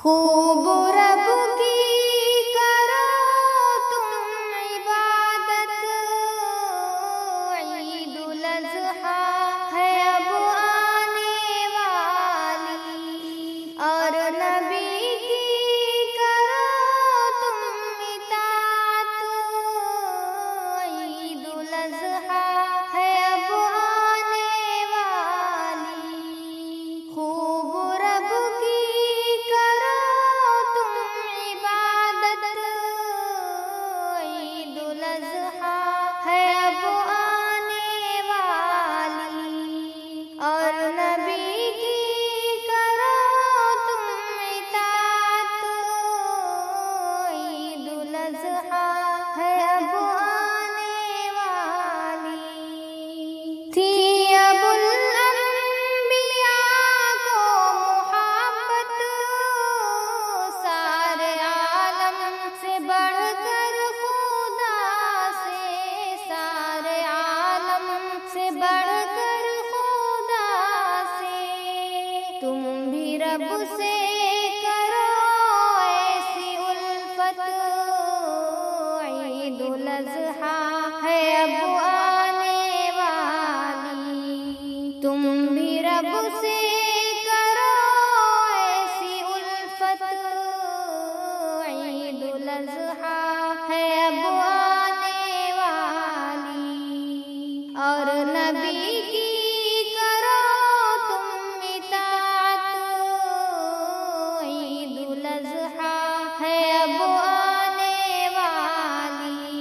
خوب رب کی کرو تم عبادت، عید الاضحیٰ ہے اب آنے والی، اور نبی کی کرو تم اطاعت، عید الاضحیٰ ہے اب آنے والی۔ خوب رب کی کرو تم عبادت، عید الاضحیٰ ہے اب آنے والی، اور نبی کی کرو تم اطاعت، عید الاضحیٰ ہے اب آنے والی۔ تھی ابو الانبیاء کو محبت، سارے عالم سے بڑھ کر خدا سے، سارے عالم سے بڑھ کر خدا سے، تم بھی رب سے کرو ایسی الفت، عید الاضحیٰ ہے اب آنے والی، تم بھی رب سے کرو ایسی الفت، عید الاضحیٰ ہے اب آنے والی، اور نبی کی کرو تم اطاعت، عید الاضحیٰ ہے اب آنے والی۔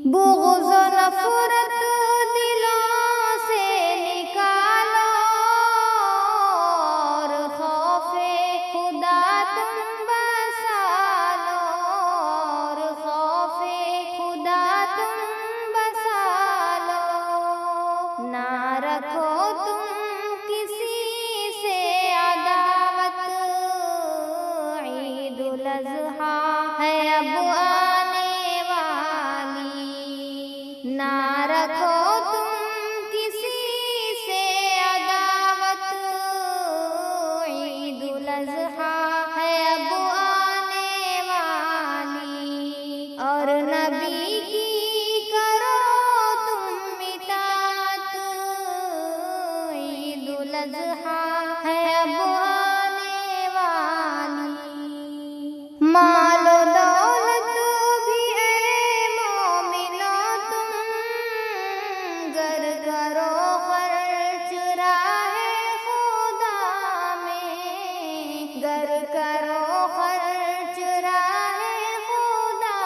بغض و نفرت دلوں سے نکالو، اور خوف خدا تم بسا لو، اور خوف خدا تم بسا لو، نہ رکھو تم کسی سے عداوت، عید الاضحیٰ ہے اب آنے والی، نہ رکھو تم کسی سے عداوت، عید الاضحیٰ ہے اب آنے والی، اور نبی کی کرو تم اطاعت، عید الاضحیٰ ہے اب آنے والی۔ مال و دولت بھی اے مومنو تم گر کرو خرچ راہ خدا میں، گر کرو خرچ راہ خدا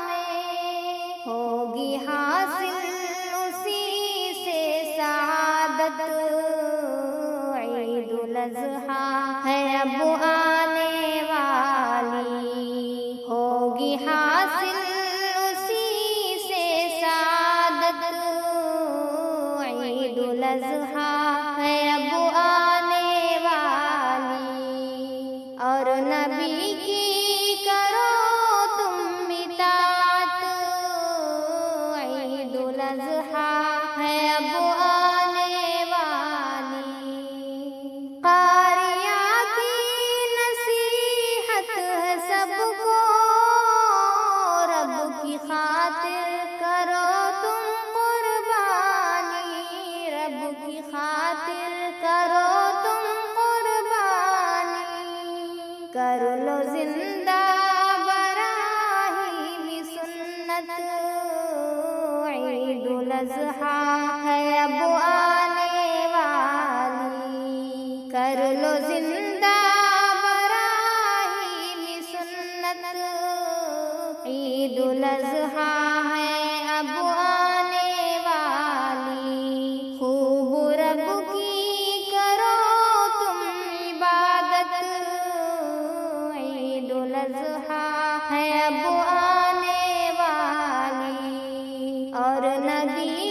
میں، ہوگی حاصل اسی سے سعادت، عید الاضحیٰ ہے اب آنے والی، ہوگی حاصل اسی سے سعادت، عید الاضحیٰ ہے اب آنے والی، اور نبی کی کرو تم اطاعت، عید الاضحیٰ ہے اب آنے والی۔ قاریہ کی نصیحت ہے سب کو، رب کی خاطر کرو تم قربانی، رب کی خاطر کرو تم قربانی، کر لو زندہ براہیم سنت، عید الاضحیٰ ہے اب آنے والی، کر لو زندہ براہیم سنت، عید الاضحیٰ ہے اب آنے والی۔ خوب رب کی کرو تم عبادت، عید الاضحیٰ ہے اب آنے والی، اور نبی